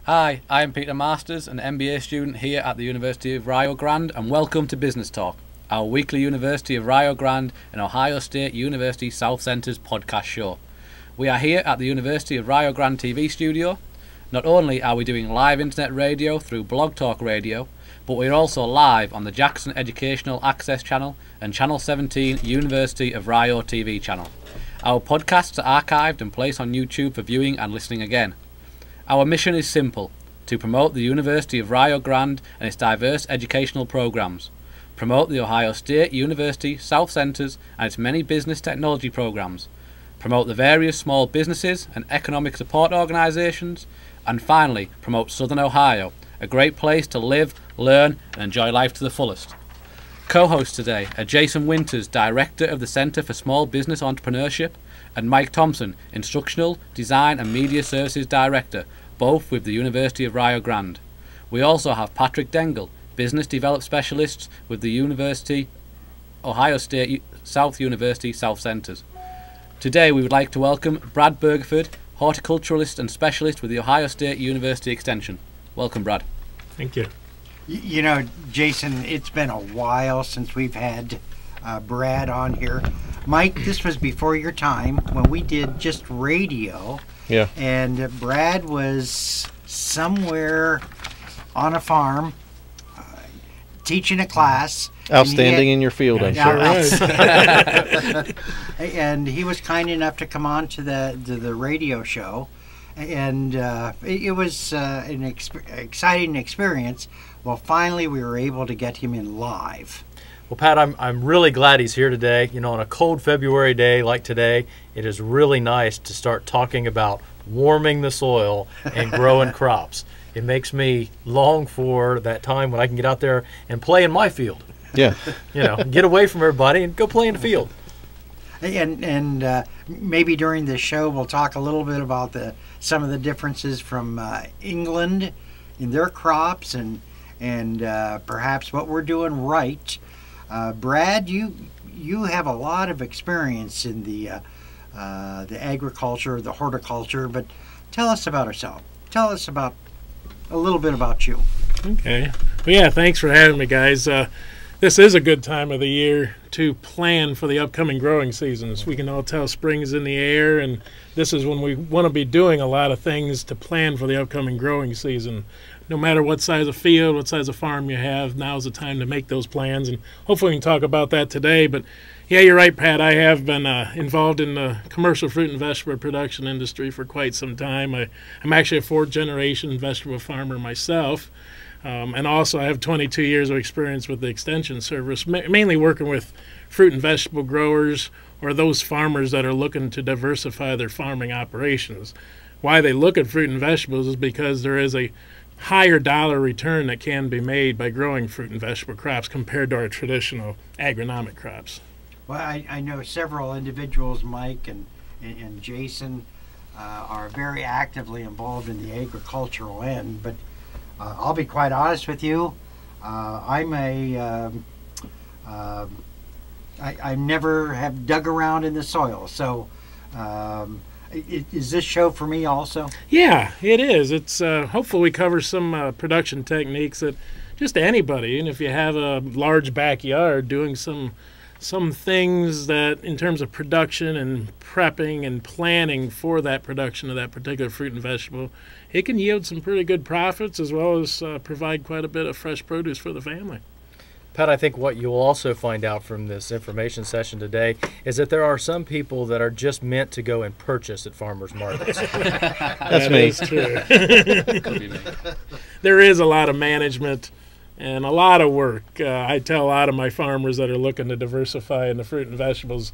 Hi, I'm Peter Masters, an MBA student here at the University of Rio Grande, and welcome to Business Talk, our weekly University of Rio Grande and Ohio State University South Center's podcast show. We are here at the University of Rio Grande TV studio. Not only are we doing live internet radio through Blog Talk Radio, but we're also live on the Jackson Educational Access Channel and Channel 17 University of Rio TV channel. Our podcasts are archived and placed on YouTube for viewing and listening again. Our mission is simple: to promote the University of Rio Grande and its diverse educational programs, promote the Ohio State University South Centers and its many business technology programs, promote the various small businesses and economic support organizations, and finally promote Southern Ohio, a great place to live, learn, and enjoy life to the fullest. Co-hosts today are Jason Winters, Director of the Center for Small Business Entrepreneurship, and Mike Thompson, Instructional, Design and Media Services Director, both with the University of Rio Grande. We also have Patrick Dengel, Business Development Specialist with the Ohio State South University South Centers. Today we would like to welcome Brad Bergefurd, Horticulturalist and Specialist with the Ohio State University Extension. Welcome, Brad. Thank you. You know, Jason, it's been a while since we've had Brad on here. Mike, this was before your time when we did just radio. Yeah. And Brad was somewhere on a farm teaching a class. Outstanding in your field, I'm sure. And he was kind enough to come on to the radio show. And it was an exciting experience. Well, finally, we were able to get him in live. Well, Pat, I'm really glad he's here today. You know, on a cold February day like today, it is really nice to start talking about warming the soil and growing crops. It makes me long for that time when I can get out there and play in my field. Yeah. You know, get away from everybody and go play in the field. And maybe during this show we'll talk a little bit about some of the differences from England in their crops and perhaps what we're doing right. Brad, you have a lot of experience in the agriculture, the horticulture, but tell us about yourself. Tell us about a little bit about you. Okay. Well, yeah, thanks for having me, guys. This is a good time of the year to plan for the upcoming growing seasons. We can all tell spring's in the air, and this is when we want to be doing a lot of things to plan for the upcoming growing season. No matter what size of field, what size of farm you have, now's the time to make those plans, and hopefully we can talk about that today. But yeah, you're right, Pat. I have been involved in the commercial fruit and vegetable production industry for quite some time. I'm actually a fourth-generation vegetable farmer myself. And also I have 22 years of experience with the Extension Service, mainly working with fruit and vegetable growers or those farmers that are looking to diversify their farming operations. Why they look at fruit and vegetables is because there is a higher dollar return that can be made by growing fruit and vegetable crops compared to our traditional agronomic crops. Well, I know several individuals, Mike and Jason, are very actively involved in the agricultural end, but I'll be quite honest with you. I never have dug around in the soil. So, is this show for me also? Yeah, it is. It's hopefully we cover some production techniques that just anybody, and if you have a large backyard, doing some things that in terms of production and prepping and planning for that production of that particular fruit and vegetable, it can yield some pretty good profits as well as provide quite a bit of fresh produce for the family. Pat, I think what you'll also find out from this information session today is that there are some people that are just meant to go and purchase at farmers markets. That's me. Is true. There is a lot of management and a lot of work. I tell a lot of my farmers that are looking to diversify in the fruit and vegetables,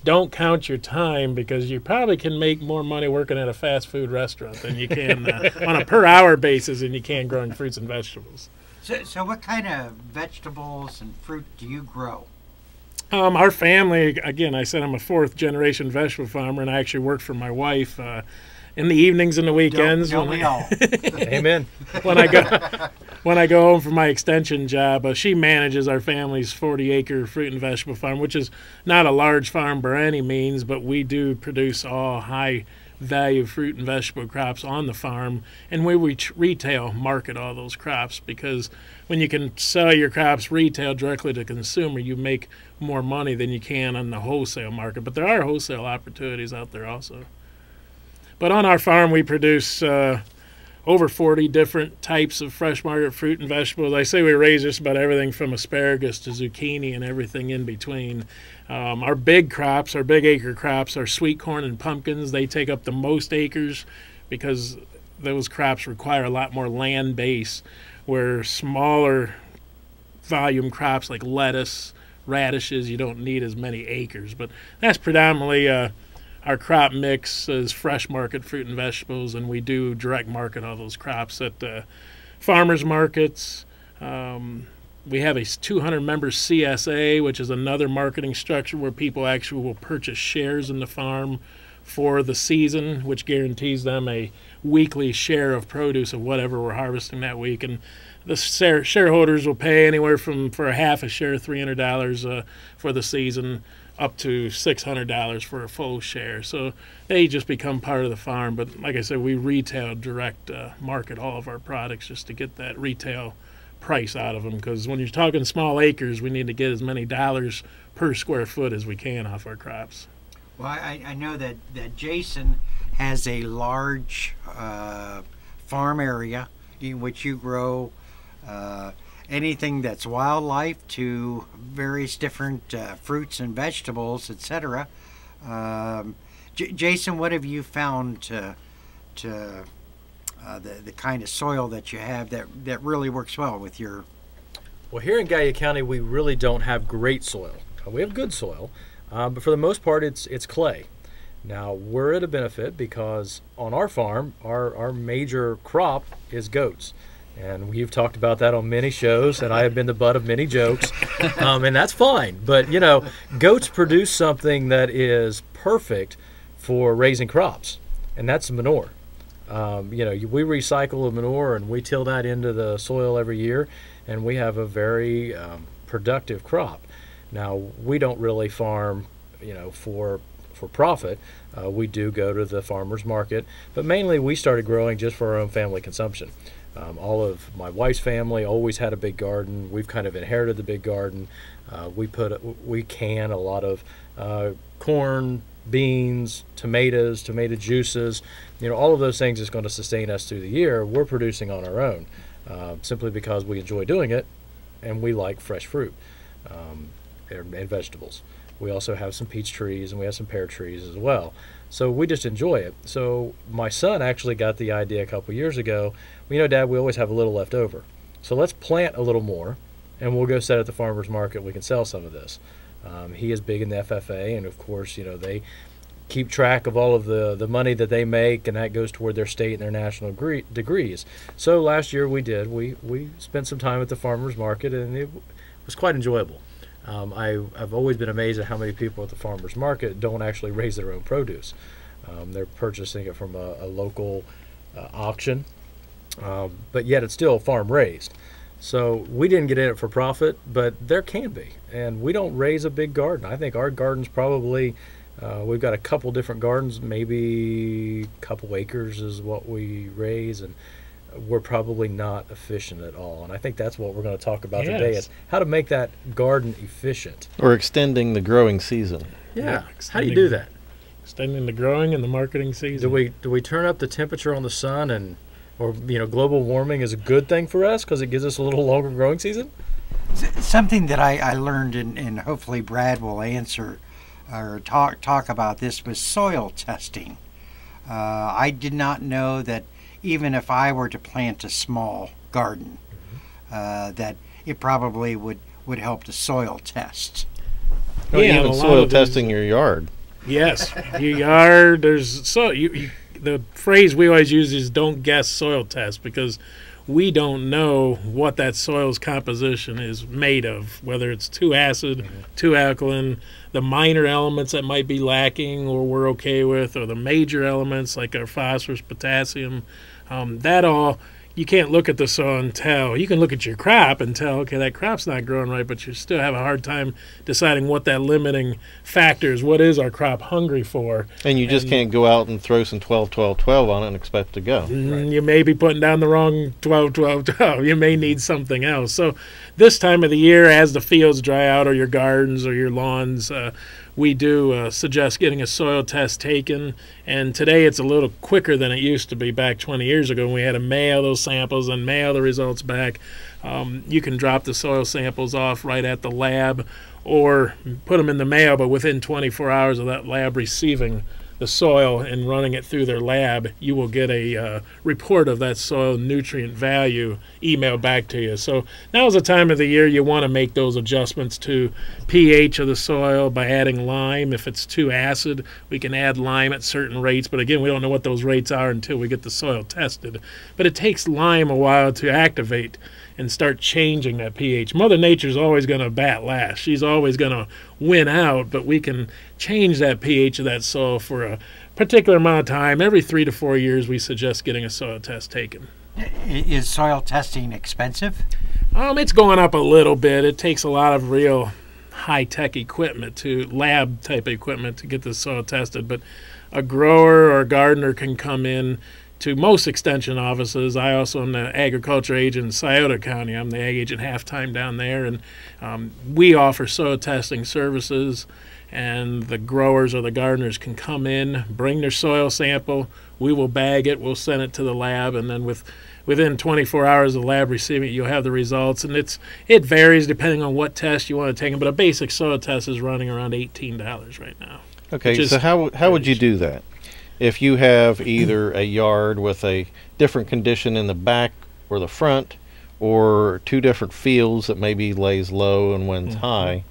don't count your time, because you probably can make more money working at a fast food restaurant than you can on a per hour basis than you can growing fruits and vegetables. So what kind of vegetables and fruit do you grow? Our family, again, I said I'm a fourth generation vegetable farmer, and I actually work for my wife in the evenings and the weekends. Don't we all? Amen. When I go home from my extension job, she manages our family's 40-acre fruit and vegetable farm, which is not a large farm by any means, but we do produce all high value fruit and vegetable crops on the farm, and we retail market all those crops, because when you can sell your crops retail directly to consumer, you make more money than you can on the wholesale market. But there are wholesale opportunities out there also. But on our farm, we produce over 40 different types of fresh market fruit and vegetables. I say we raise just about everything from asparagus to zucchini and everything in between. Our big crops, our big acre crops, are sweet corn and pumpkins. They take up the most acres because those crops require a lot more land base, where smaller volume crops like lettuce, radishes, you don't need as many acres. But that's predominantly our crop mix is fresh market fruit and vegetables, and we do direct market all those crops at farmers markets. We have a 200-member CSA, which is another marketing structure where people actually will purchase shares in the farm for the season, which guarantees them a weekly share of produce of whatever we're harvesting that week. And the shareholders will pay anywhere from, for a half a share, $300 for the season, up to $600 for a full share. So they just become part of the farm. But like I said, we retail direct market all of our products just to get that retail price out of them, because when you're talking small acres, we need to get as many dollars per square foot as we can off our crops. Well, I know that Jason has a large farm area in which you grow anything that's wildlife to various different fruits and vegetables, etc. Jason, what have you found to the kind of soil that you have that really works well with your... Well, here in Gallia County, we really don't have great soil. We have good soil, but for the most part, it's clay. Now, we're at a benefit because on our farm, our major crop is goats. And we've talked about that on many shows, and I have been the butt of many jokes, and that's fine. But, you know, goats produce something that is perfect for raising crops, and that's manure. You know, we recycle the manure and we till that into the soil every year, and we have a very productive crop. Now, we don't really farm, you know, for profit. We do go to the farmer's market, but mainly we started growing just for our own family consumption. All of my wife's family always had a big garden. We've kind of inherited the big garden. We can a lot of corn, beans, tomatoes, tomato juices. You know, all of those things is going to sustain us through the year. We're producing on our own simply because we enjoy doing it, and we like fresh fruit and vegetables. We also have some peach trees, and we have some pear trees as well. So we just enjoy it. So my son actually got the idea a couple years ago. Well, you know, Dad, we always have a little left over. So let's plant a little more, and we'll go set at the farmer's market. We can sell some of this. He is big in the FFA, and of course, you know, they keep track of all of the money that they make, and that goes toward their state and their national degrees. So last year we did. We spent some time at the farmer's market, and it was quite enjoyable. I've always been amazed at how many people at the farmer's market don't actually raise their own produce. They're purchasing it from a local auction, but yet it's still farm raised. So we didn't get in it for profit, but there can be. And we don't raise a big garden. I think our garden's probably, we've got a couple different gardens, maybe a couple acres is what we raise, and we're probably not efficient at all. And I think that's what we're going to talk about today, is how to make that garden efficient. Or extending the growing season. Yeah. How do you do that? Extending the growing and the marketing season. Do we turn up the temperature on the sun, and or you know, global warming is a good thing for us because it gives us a little longer growing season? Something that I learned, and hopefully Brad will answer or talk about this, was soil testing. I did not know that even if I were to plant a small garden, that it probably would help the soil test. Or even soil testing your yard. Yes, your yard. The phrase we always use is "don't guess soil test," because we don't know what that soil's composition is made of, whether it's too acid, too alkaline, the minor elements that might be lacking or we're okay with, or the major elements like our phosphorus, potassium, that all, you can't look at the soil and tell. You can look at your crop and tell, okay, that crop's not growing right, but you still have a hard time deciding what that limiting factor is. What is our crop hungry for? And you just can't go out and throw some 12-12-12 on it and expect it to go. Right. You may be putting down the wrong 12-12-12. You may need something else. So this time of the year, as the fields dry out, or your gardens or your lawns, we do suggest getting a soil test taken. And today it's a little quicker than it used to be back 20 years ago when we had to mail those samples and mail the results back. You can drop the soil samples off right at the lab or put them in the mail, but within 24 hours of that lab receiving the soil and running it through their lab, you will get a report of that soil nutrient value emailed back to you. So now is the time of the year you want to make those adjustments to pH of the soil by adding lime. If it's too acid, we can add lime at certain rates, but again, we don't know what those rates are until we get the soil tested. But it takes lime a while to activate and start changing that pH. Mother Nature's always going to bat last. She's always going to win out, but we can change that pH of that soil for a particular amount of time. Every 3 to 4 years, we suggest getting a soil test taken. Is soil testing expensive? It's going up a little bit. It takes a lot of real high-tech equipment, lab-type equipment to get the soil tested, but a grower or a gardener can come in to most extension offices. I also am the agriculture agent in Scioto County. I'm the ag agent half-time down there, and we offer soil testing services, and the growers or the gardeners can come in, bring their soil sample, we will bag it, we'll send it to the lab, and then within 24 hours of the lab receiving it, you'll have the results. And it varies depending on what test you want to take, but a basic soil test is running around $18 right now. Okay, so how would you do that? If you have either a yard with a different condition in the back or the front, or two different fields that maybe lays low and one's high,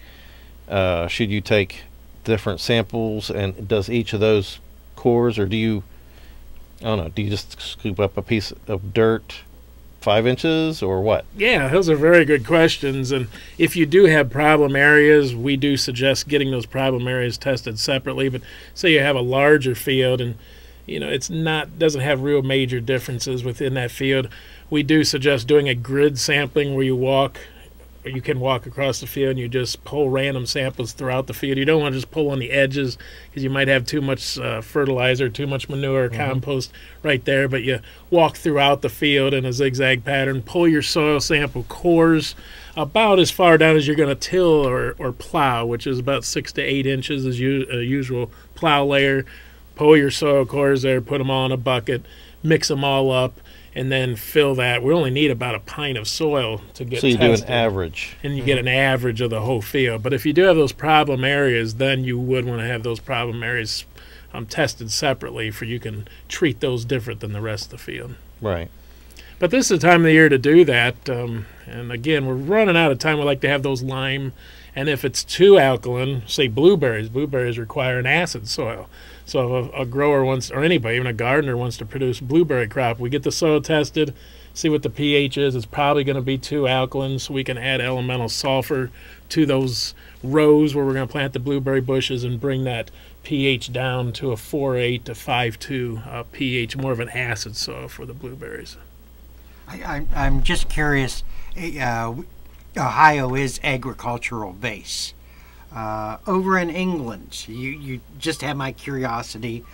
should you take different samples, and does each of those cores, or do you just scoop up a piece of dirt 5 inches or what? Yeah, those are very good questions. And if you do have problem areas, we do suggest getting those problem areas tested separately. But say you have a larger field and doesn't have real major differences within that field, we do suggest doing a grid sampling where you can walk across the field and you just pull random samples throughout the field. You don't want to just pull on the edges because you might have too much fertilizer, too much manure or compost right there, but you walk throughout the field in a zigzag pattern, pull your soil sample cores about as far down as you're going to till or plow, which is about 6 to 8 inches is a usual plow layer. Pull your soil cores there, put them all in a bucket, mix them all up, and then fill that. We only need about a pint of soil to get tested. So you do an average. And you get an average of the whole field. But if you do have those problem areas, then you would want to have those problem areas tested separately, for you can treat those different than the rest of the field. Right. But this is the time of the year to do that. And again, we're running out of time. We like to have those lime. And if it's too alkaline, say blueberries require an acid soil. So if a grower wants, or anybody, even a gardener wants to produce blueberry crop, we get the soil tested, see what the pH is. It's probably going to be too alkaline, so we can add elemental sulfur to those rows where we're going to plant the blueberry bushes and bring that pH down to a 4.8 to 5.2 pH, more of an acid soil for the blueberries. I'm just curious. Ohio is agricultural base. Over in England, you just have my curiosity.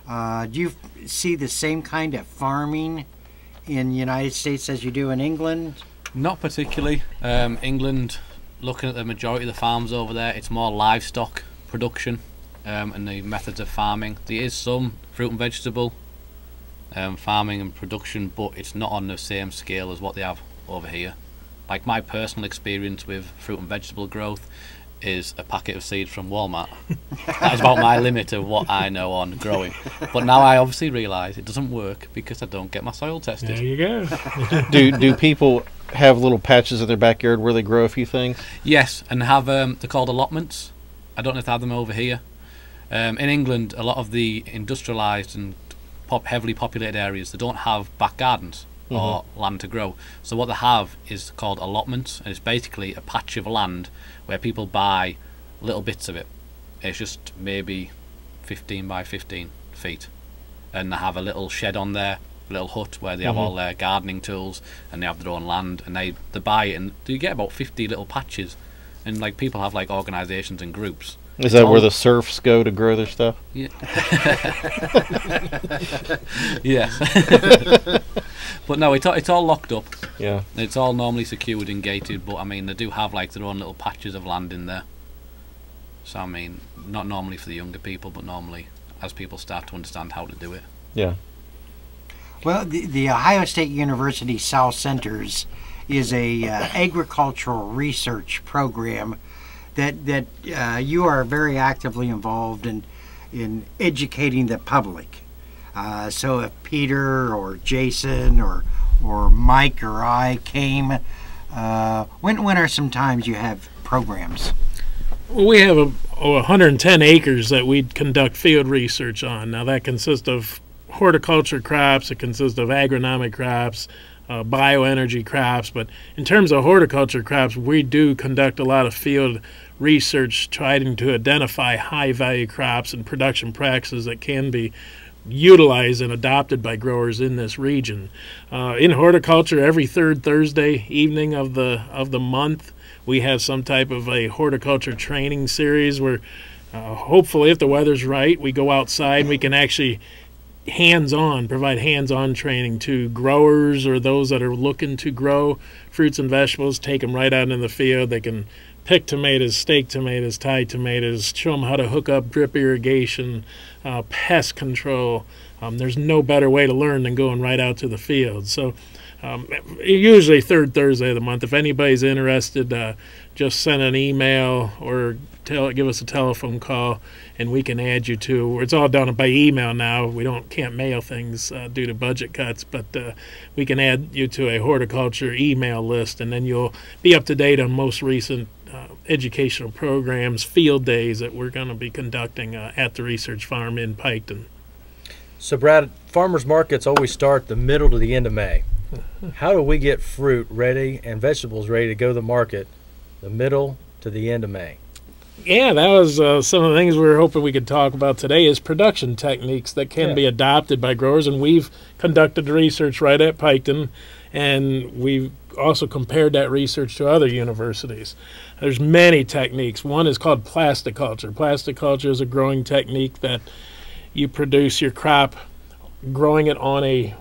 Do you see the same kind of farming in the United States as you do in England? Not particularly. England, looking at the majority of the farms over there, it's more livestock production and the methods of farming. There is some fruit and vegetable farming and production, but it's not on the same scale as what they have over here. Like my personal experience with fruit and vegetable growth is a packet of seeds from Walmart. That is about my limit of what I know on growing. But now I obviously realise it doesn't work because I don't get my soil tested. There you go. Do people have little patches in their backyard where they grow a few things? Yes, and have they're called allotments. I don't know if they have them over here. In England, a lot of the industrialised and heavily populated areas, they don't have back gardens or land to grow. So what they have is called allotments, and it's basically a patch of land where people buy little bits of it. It's just maybe 15 by 15 feet, and they have a little shed on there, a little hut where they have all their gardening tools, and they have their own land, and they buy it, and you get about 50 little patches, and like people have like organisations and groups. Is that where the serfs go to grow their stuff? Yeah. Yeah. But no, it's all locked up. Yeah. It's all normally secured and gated, but I mean they do have like their own little patches of land in there. So I mean, not normally for the younger people, but normally as people start to understand how to do it. Yeah. Well, the Ohio State University South Centers is a agricultural research program that you are very actively involved in educating the public. So if Peter or Jason or Mike or I came, when are some times you have programs? Well, we have 110 acres that we conduct field research on. Now that consists of horticulture crops, it consists of agronomic crops, bioenergy crops, but in terms of horticulture crops, we do conduct a lot of field research trying to identify high-value crops and production practices that can be utilized and adopted by growers in this region. In horticulture, every third Thursday evening of the month, we have some type of a horticulture training series where hopefully, if the weather's right, we go outside and we can actually provide hands-on training to growers or those that are looking to grow fruits and vegetables, take them right out in the field. They can pick tomatoes, stake tomatoes, tie tomatoes, show them how to hook up drip irrigation, pest control. There's no better way to learn than going right out to the field. So usually third Thursday of the month. If anybody's interested, just send an email or give us a telephone call, and we can add you to. It's all done by email now. We can't mail things due to budget cuts, but we can add you to a horticulture email list, and then you'll be up to date on most recent educational programs, field days that we're going to be conducting at the research farm in Piketon. So Brad, farmers markets always start the middle to the end of May. How do we get fruit ready and vegetables ready to go to the market the middle to the end of May? Yeah, that was some of the things we were hoping we could talk about today is production techniques that can be adopted by growers, and we've conducted research right at Piketon, and we've also compared that research to other universities. There's many techniques. One is called plasti-culture. Plasti-culture is a growing technique that you produce your crop growing it on a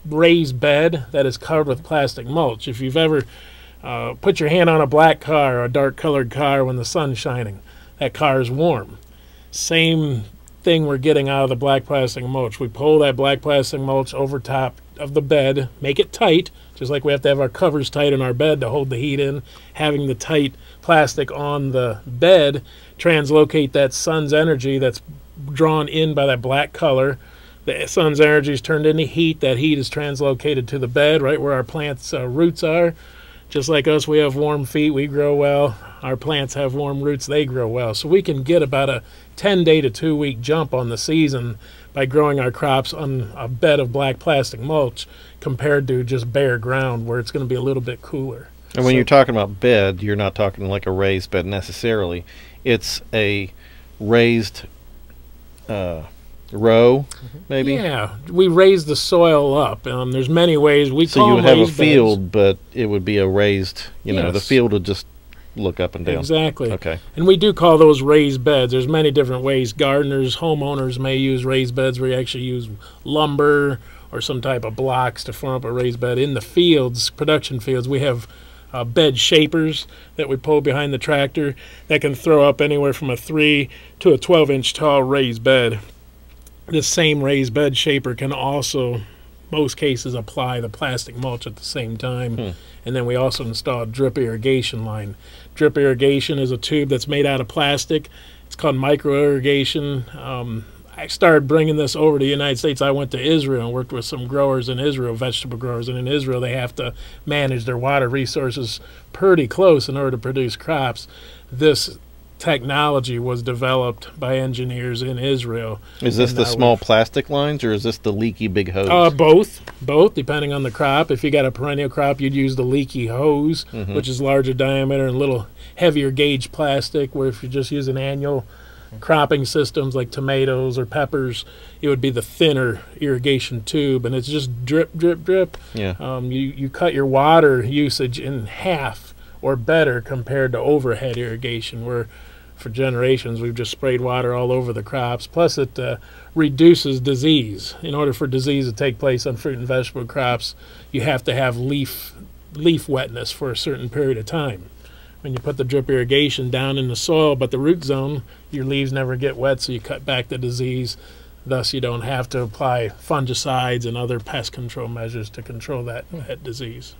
raised bed that is covered with plastic mulch. If you've ever put your hand on a black car or a dark colored car when the sun's shining, that car is warm. Same thing we're getting out of the black plastic mulch. We pull that black plastic mulch over top of the bed, make it tight, just like we have to have our covers tight in our bed to hold the heat in. Having the tight plastic on the bed translocate that sun's energy that's drawn in by that black color. The sun's energy is turned into heat. That heat is translocated to the bed, right where our plants' roots are. Just like us, we have warm feet, we grow well. Our plants have warm roots, they grow well. So we can get about a 10-day to 2-week jump on the season by growing our crops on a bed of black plastic mulch compared to just bare ground where it's going to be a little bit cooler. And when you're talking about bed, you're not talking like a raised bed necessarily. It's a raised row, maybe? Yeah, we raise the soil up. There's many ways. So you would have a field, but it would be a raised, you know, the field would just look up and down. Exactly. Okay. And we do call those raised beds. There's many different ways. Gardeners, homeowners may use raised beds where you actually use lumber or some type of blocks to form up a raised bed. In the fields, production fields, we have bed shapers that we pull behind the tractor that can throw up anywhere from a 3 to a 12-inch tall raised bed. This same raised bed shaper can also, most cases, apply the plastic mulch at the same time. And then we also install a drip irrigation line. Drip irrigation is a tube that's made out of plastic. It's called micro irrigation. I started bringing this over to the United States. I went to Israel and worked with some growers in Israel, vegetable growers. And in Israel, they have to manage their water resources pretty close in order to produce crops. This technology was developed by engineers in Israel. Is this the small plastic lines, or is this the leaky big hose? Both, depending on the crop. If you got a perennial crop, you'd use the leaky hose, which is larger diameter and a little heavier gauge plastic, where if you just use an annual cropping systems like tomatoes or peppers, it would be the thinner irrigation tube, and it's just drip, drip, drip. Yeah. You cut your water usage in half or better compared to overhead irrigation, where for generations we've just sprayed water all over the crops. Plus it reduces disease. In order for disease to take place on fruit and vegetable crops, you have to have leaf wetness for a certain period of time. When you put the drip irrigation down in the soil, but the root zone, your leaves never get wet, so you cut back the disease. Thus, you don't have to apply fungicides and other pest control measures to control that disease.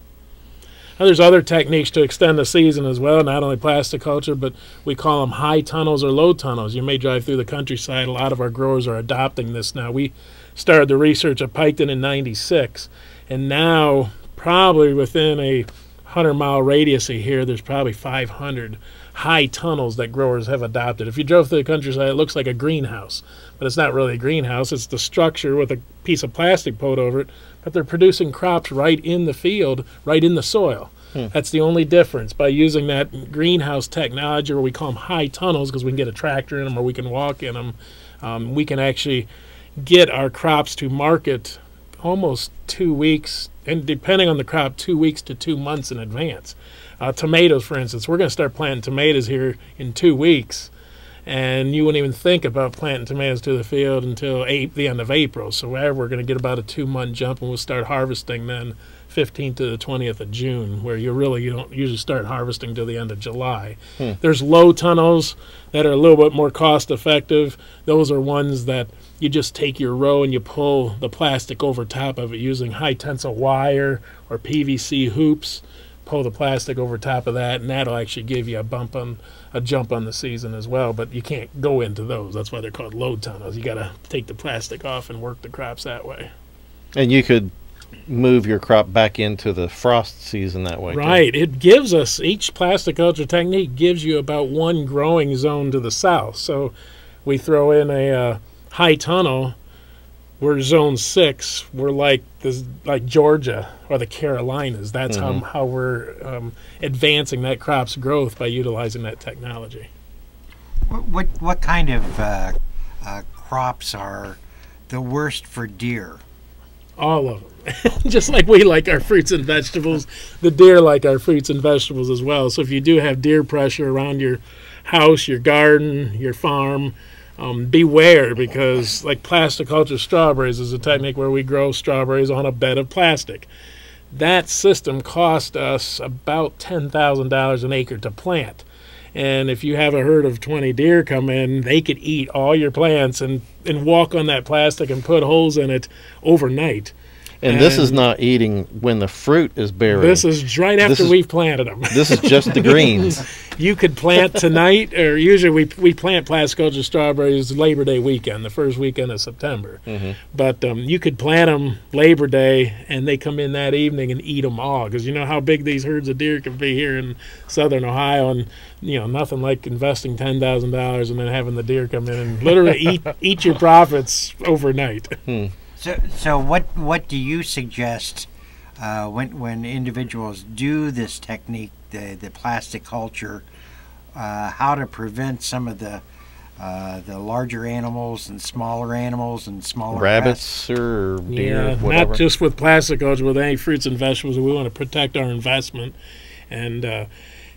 Now, there's other techniques to extend the season as well, not only plasti-culture, but we call them high tunnels or low tunnels. You may drive through the countryside. A lot of our growers are adopting this now. We started the research at Piketon in '96, and now probably within a 100-mile radius of here, there's probably 500 high tunnels that growers have adopted. If you drove through the countryside, it looks like a greenhouse, but it's not really a greenhouse. It's the structure with a piece of plastic put over it, but they're producing crops right in the field, right in the soil. That's the only difference. By using that greenhouse technology, or we call them high tunnels because we can get a tractor in them or we can walk in them, we can actually get our crops to market almost 2 weeks, and depending on the crop, 2 weeks to 2 months in advance. Tomatoes, for instance, we're going to start planting tomatoes here in 2 weeks, and you wouldn't even think about planting tomatoes to the field until the end of April. So we're going to get about a 2-month jump, and we'll start harvesting then 15th to the 20th of June, where you don't usually start harvesting till the end of July. There's low tunnels that are a little bit more cost effective. Those are ones that you just take your row and you pull the plastic over top of it using high tensile wire or PVC hoops. Pull the plastic over top of that, and that'll actually give you a jump on the season as well. But you can't go into those. That's why they're called low tunnels. You got to take the plastic off and work the crops that way. And you could move your crop back into the frost season that way. Right. Too. It gives us, each plasti-culture technique gives you about one growing zone to the south. So we throw in a high tunnel. We're zone 6. We're like Georgia or the Carolinas. That's how we're advancing that crop's growth by utilizing that technology. What kind of crops are the worst for deer? All of them. Just like we like our fruits and vegetables, the deer like our fruits and vegetables as well. So if you do have deer pressure around your house, your garden, your farm, beware, because like plasti-culture strawberries is a technique where we grow strawberries on a bed of plastic. That system cost us about $10,000 an acre to plant. And if you have a herd of 20 deer come in, they could eat all your plants and walk on that plastic and put holes in it overnight. And this is not eating when the fruit is bearing. This is right after we've planted them. This is just the greens. You could plant tonight, or usually we plant plasti-culture strawberries Labor Day weekend, the first weekend of September. But you could plant them Labor Day, and they come in that evening and eat them all. Because you know how big these herds of deer can be here in southern Ohio, and nothing like investing $10,000 and then having the deer come in and literally eat your profits overnight. So what do you suggest when individuals do this technique, the plasti-culture, how to prevent some of the larger animals and smaller rabbits or deer, whatever? Not just with plasti-culture, with any fruits and vegetables. We want to protect our investment. And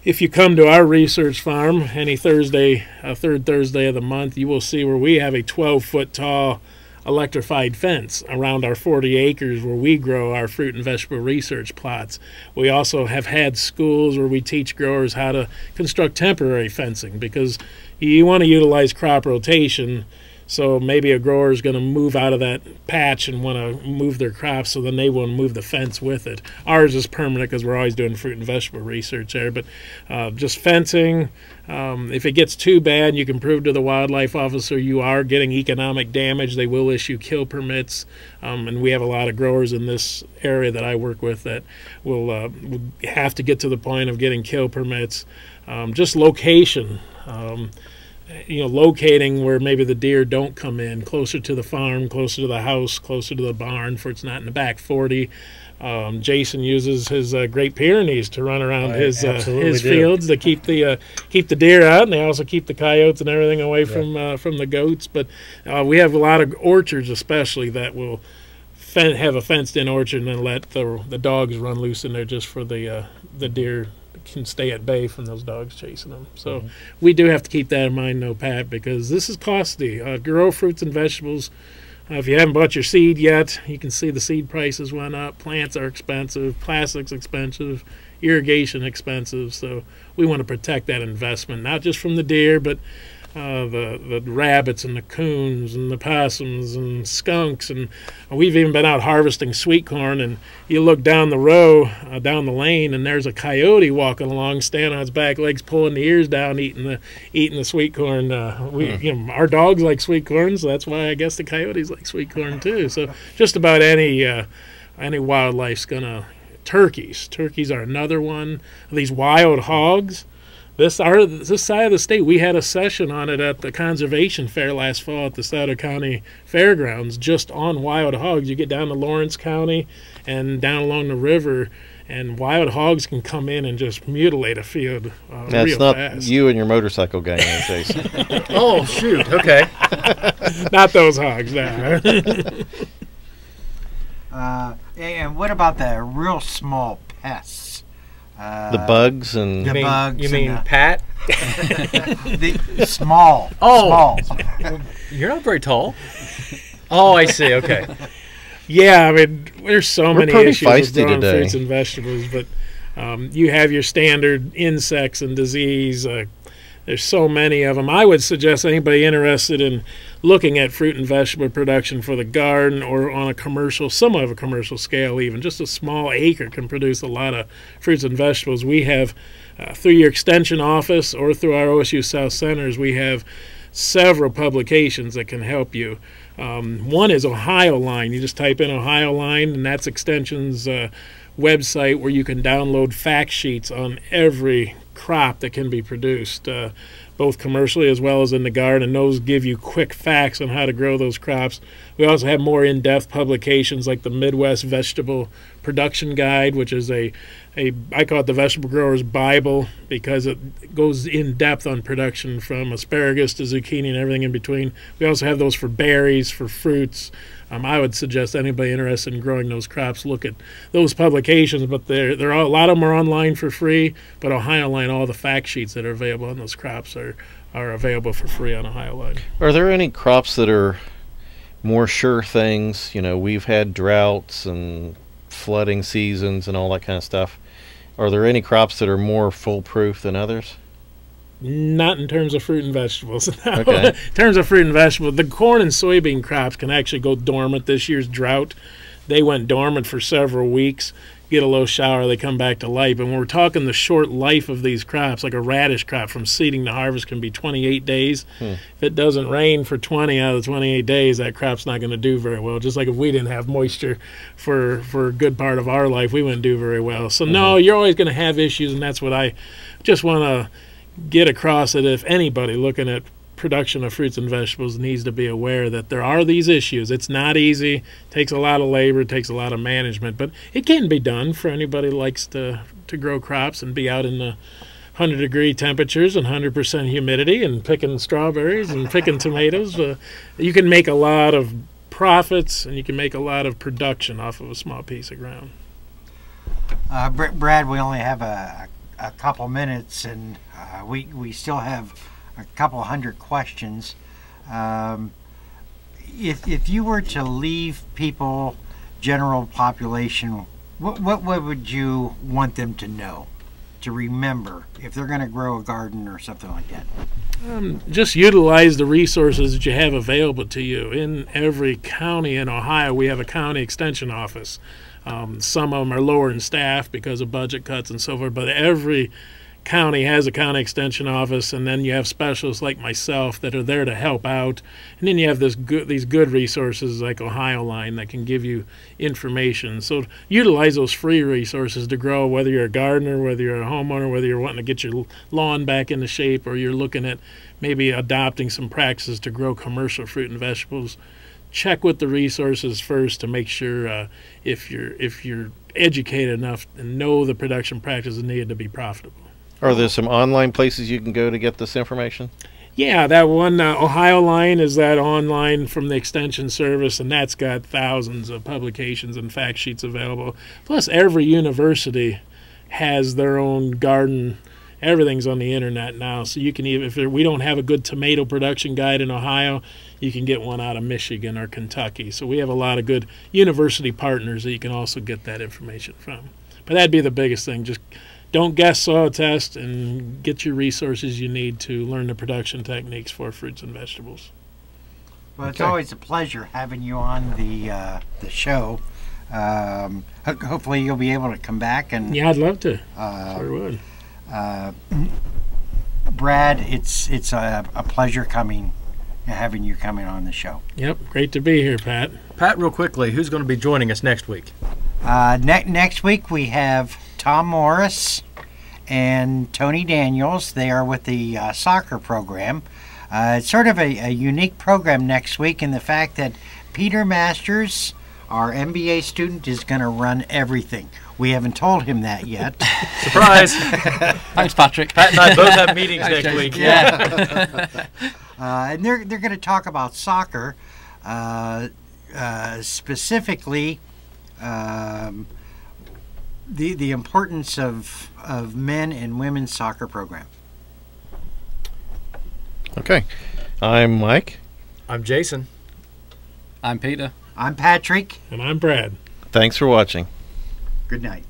if you come to our research farm any Thursday, third Thursday of the month, you will see where we have a 12-foot tall electrified fence around our 40 acres where we grow our fruit and vegetable research plots. We also have had schools where we teach growers how to construct temporary fencing, because you want to utilize crop rotation. So maybe a grower is going to move out of that patch and want to move their crops, so then they will move the fence with it. Ours is permanent because we're always doing fruit and vegetable research there. But just fencing, if it gets too bad, you can prove to the wildlife officer you are getting economic damage. They will issue kill permits. And we have a lot of growers in this area that I work with that will have to get to the point of getting kill permits. Just location. locating where maybe the deer don't come in, closer to the farm, closer to the house, closer to the barn, for it's not in the back 40. Jason uses his Great Pyrenees to run around his fields to keep the deer out, and they also keep the coyotes and everything away from the goats. But we have a lot of orchards, especially, that will have a fenced-in orchard and then let the dogs run loose in there just for the deer can stay at bay from those dogs chasing them. So we do have to keep that in mind, though, Pat, because this is costly. Grow fruits and vegetables. If you haven't bought your seed yet, you can see the seed prices went up. Plants are expensive. Plastics expensive. Irrigation expensive. So we want to protect that investment, not just from the deer, but the rabbits and the coons and the possums and skunks. And we've even been out harvesting sweet corn, and you look down the row, down the lane, and there's a coyote walking along, standing on its back legs, pulling the ears down, eating the sweet corn. Our dogs like sweet corn, so that's why I guess the coyotes like sweet corn too. So just about any wildlife's gonna. Turkeys are another one. These wild hogs. This side of the state, we had a session on it at the conservation fair last fall at the Sauter County Fairgrounds, just on wild hogs. You get down to Lawrence County and down along the river, and wild hogs can come in and just mutilate a field real not fast. You and your motorcycle gang, Jason. Oh, shoot. Okay. Not those hogs, no. And what about the real small pests? The bugs and The bugs. You mean Pat? The small. Oh. Small. You're not very tall. Oh, I see. Okay. Yeah, I mean, there's so We're many pretty issues with feisty growing today. fruits and vegetables, but you have your standard insects and disease. There's so many of them. I would suggest anybody interested in looking at fruit and vegetable production for the garden or on a commercial, somewhat of a commercial scale even, just a small acre can produce a lot of fruits and vegetables. We have, through your extension office or through our OSU South Centers, we have several publications that can help you. One is Ohio Line. You just type in Ohio Line, and that's Extension's website where you can download fact sheets on every crop that can be produced, both commercially as well as in the garden, and those give you quick facts on how to grow those crops. We also have more in-depth publications like the Midwest Vegetable Production Guide, which is I call it the Vegetable Grower's Bible, because it goes in-depth on production from asparagus to zucchini and everything in between. We also have those for berries, for fruits. I would suggest anybody interested in growing those crops look at those publications, but they're a lot of them are online for free, but Ohio Line, all the fact sheets that are available on those crops are available for free on Ohio Line. Are there any crops that are more sure things? We've had droughts and flooding seasons and all that kind of stuff. Are there any crops that are more foolproof than others? Not in terms of fruit and vegetables. No. Okay. In terms of fruit and vegetables, the corn and soybean crops can actually go dormant. This year's drought, they went dormant for several weeks, get a low shower, they come back to life. And when we're talking the short life of these crops, like a radish crop from seeding to harvest can be 28 days. If it doesn't rain for 20 out of the 28 days, that crop's not going to do very well. Just like if we didn't have moisture for a good part of our life, we wouldn't do very well. So no, you're always going to have issues, and that's what I just want to get across, that if anybody looking at production of fruits and vegetables needs to be aware that there are these issues. It's not easy, takes a lot of labor, takes a lot of management, but it can be done for anybody who likes to grow crops and be out in the 100-degree temperatures and 100% humidity and picking strawberries and picking tomatoes. You can make a lot of profits, and you can make a lot of production off of a small piece of ground. Brad, we only have a couple minutes, and we still have a couple hundred questions. If you were to leave people, general population, what would you want them to know, to remember, if they're going to grow a garden or something like that? Just utilize the resources that you have available to you. In every county in Ohio, we have a county extension office. Some of them are lower in staff because of budget cuts and so forth, but every county has a county extension office, and then you have specialists like myself that are there to help out, and then you have these good resources like Ohio Line that can give you information. So utilize those free resources to grow, whether you're a gardener, whether you're a homeowner, whether you're wanting to get your lawn back into shape, or you're looking at maybe adopting some practices to grow commercial fruit and vegetables. Check with the resources first to make sure if you're educated enough and know the production practices needed to be profitable. Are there some online places you can go to get this information? Yeah, that one Ohio Line is that online from the Extension Service, and that's got thousands of publications and fact sheets available. Plus, every university has their own garden. Everything's on the internet now, so you can even, if we don't have a good tomato production guide in Ohio, you can get one out of Michigan or Kentucky. So we have a lot of good university partners that you can also get that information from. But that'd be the biggest thing. Just don't guess soil test and get your resources you need to learn the production techniques for fruits and vegetables. Well, it's always a pleasure having you on the show. Hopefully you'll be able to come back. And yeah, I'd love to. Sure would. Brad, it's a pleasure having you coming on the show. Yep, great to be here, Pat. Pat, real quickly, who's going to be joining us next week? Next week we have Tom Morris and Tony Daniels. They are with the soccer program. It's sort of a unique program next week in the fact that Peter Masters, our MBA student, is going to run everything. We haven't told him that yet. Surprise! Thanks, Patrick. Pat and I both have meetings next week. Yeah. And they're going to talk about soccer, specifically the importance of men and women's soccer program. Okay. I'm Mike. I'm Jason. I'm Peter. I'm Patrick. And I'm Brad. Thanks for watching. Good night.